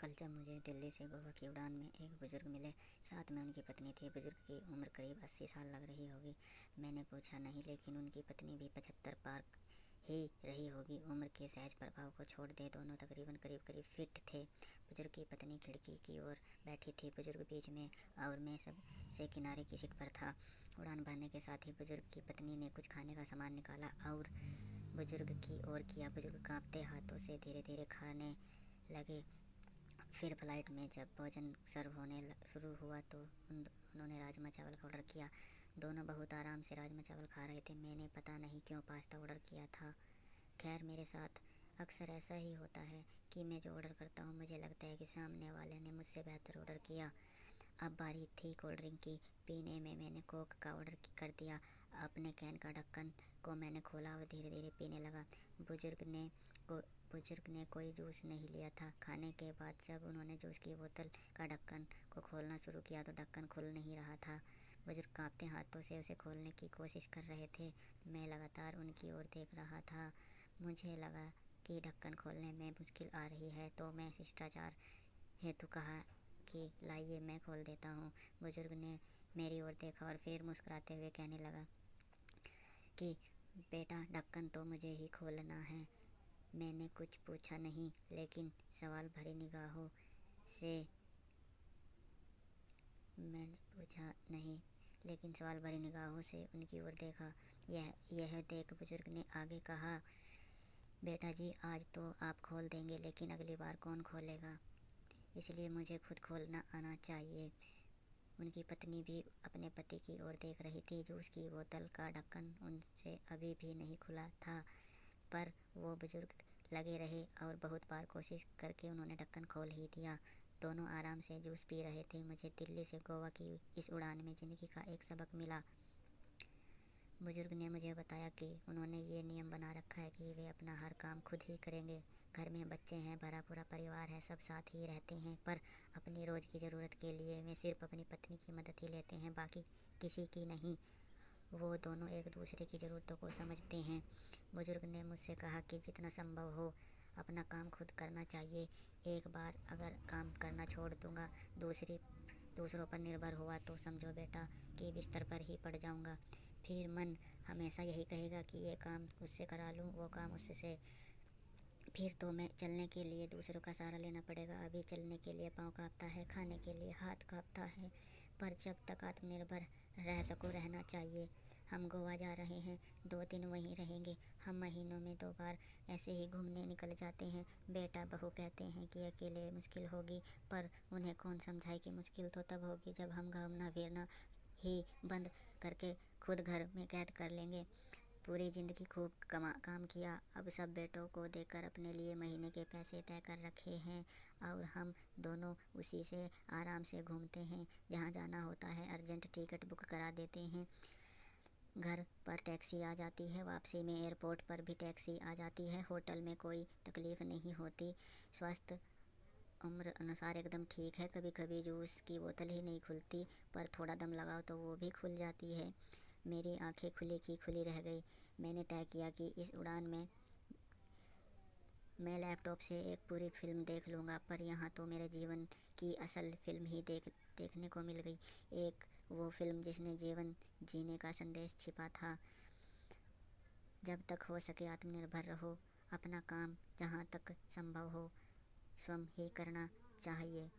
कल जब मुझे दिल्ली से गोवा की उड़ान में एक बुजुर्ग मिले, साथ में उनकी पत्नी थी। बुजुर्ग की उम्र करीब 80 साल लग रही होगी। मैंने पूछा नहीं, लेकिन उनकी पत्नी भी 75 पार ही रही होगी। उम्र के सहज प्रभाव को छोड़ दे दोनों तकरीबन करीब फिट थे। बुजुर्ग की पत्नी खिड़की की ओर बैठी थी, बुजुर्ग बीच में और मैं सबसे किनारे की सीट पर था। उड़ान भरने के साथ ही बुजुर्ग की पत्नी ने कुछ खाने का सामान निकाला और बुजुर्ग की ओर किया। बुजुर्ग कांपते हाथों से धीरे धीरे खाने लगे। फिर फ्लाइट में जब भोजन सर्व होने शुरू हुआ तो उन्होंने राजमा चावल का ऑर्डर किया। दोनों बहुत आराम से राजमा चावल खा रहे थे। मैंने पता नहीं क्यों पास्ता ऑर्डर किया था। खैर, मेरे साथ अक्सर ऐसा ही होता है कि मैं जो ऑर्डर करता हूँ मुझे लगता है कि सामने वाले ने मुझसे बेहतर ऑर्डर किया। अब बारी थी कोल्ड ड्रिंक की। पीने में मैंने कोक का ऑर्डर कर दिया। अपने कैन का ढक्कन को मैंने खोला और धीरे धीरे पीने लगा। बुजुर्ग ने बुजुर्ग ने कोई जूस नहीं लिया था। खाने के बाद जब उन्होंने जूस की बोतल का ढक्कन को खोलना शुरू किया तो ढक्कन खुल नहीं रहा था। बुजुर्ग कांपते हाथों से उसे खोलने की कोशिश कर रहे थे। मैं लगातार उनकी ओर देख रहा था। मुझे लगा कि ढक्कन खोलने में मुश्किल आ रही है, तो मैं शिष्टाचार हेतु कहा कि लाइए मैं खोल देता हूँ। बुजुर्ग ने मेरी ओर देखा और फिर मुस्कुराते हुए कहने लगा कि बेटा, ढक्कन तो मुझे ही खोलना है। मैंने कुछ पूछा नहीं, लेकिन सवाल भरी निगाहों से मैंने पूछा नहीं लेकिन सवाल भरी निगाहों से उनकी ओर देखा। यह देख बुजुर्ग ने आगे कहा, बेटा जी, आज तो आप खोल देंगे, लेकिन अगली बार कौन खोलेगा? इसलिए मुझे खुद खोलना आना चाहिए। उनकी पत्नी भी अपने पति की ओर देख रही थी। जूस की बोतल का ढक्कन उनसे अभी भी नहीं खुला था, पर वो बुजुर्ग लगे रहे और बहुत बार कोशिश करके उन्होंने ढक्कन खोल ही दिया। दोनों आराम से जूस पी रहे थे। मुझे दिल्ली से गोवा की इस उड़ान में ज़िंदगी का एक सबक मिला। बुजुर्ग ने मुझे बताया कि उन्होंने ये नियम बना रखा है कि वे अपना हर काम खुद ही करेंगे। घर में बच्चे हैं, भरा पूरा परिवार है, सब साथ ही रहते हैं, पर अपनी रोज़ की ज़रूरत के लिए वे सिर्फ अपनी पत्नी की मदद ही लेते हैं, बाकी किसी की नहीं। वो दोनों एक दूसरे की ज़रूरतों को समझते हैं। बुजुर्ग ने मुझसे कहा कि जितना संभव हो अपना काम खुद करना चाहिए। एक बार अगर काम करना छोड़ दूंगा, दूसरों पर निर्भर हुआ, तो समझो बेटा कि बिस्तर पर ही पड़ जाऊंगा। फिर मन हमेशा यही कहेगा कि ये काम उससे करा लूँ, वो काम उससे। फिर तो मैं चलने के लिए दूसरों का सहारा लेना पड़ेगा। अभी चलने के लिए पाँव काँपता है, खाने के लिए हाथ काँपता है, पर जब तक आत्मनिर्भर रह सको रहना चाहिए। हम गोवा जा रहे हैं, 2 दिन वहीं रहेंगे। हम महीनों में 2 बार ऐसे ही घूमने निकल जाते हैं। बेटा बहू कहते हैं कि अकेले मुश्किल होगी, पर उन्हें कौन समझाए कि मुश्किल तो तब होगी जब हम घूमना फिरना ही बंद करके खुद घर में कैद कर लेंगे। पूरी ज़िंदगी खूब काम किया, अब सब बेटों को देकर अपने लिए महीने के पैसे तय कर रखे हैं और हम दोनों उसी से आराम से घूमते हैं। जहाँ जाना होता है अर्जेंट टिकट बुक करा देते हैं। घर पर टैक्सी आ जाती है, वापसी में एयरपोर्ट पर भी टैक्सी आ जाती है। होटल में कोई तकलीफ़ नहीं होती। स्वास्थ्य उम्र अनुसार एकदम ठीक है। कभी कभी जूस की बोतल ही नहीं खुलती, पर थोड़ा दम लगाओ तो वो भी खुल जाती है। मेरी आंखें खुली की खुली रह गई। मैंने तय किया कि इस उड़ान में मैं लैपटॉप से एक पूरी फिल्म देख लूँगा, पर यहाँ तो मेरे जीवन की असल फिल्म ही देखने को मिल गई। एक वो फिल्म जिसने जीवन जीने का संदेश छिपा था। जब तक हो सके आत्मनिर्भर रहो। अपना काम जहाँ तक संभव हो स्वयं ही करना चाहिए।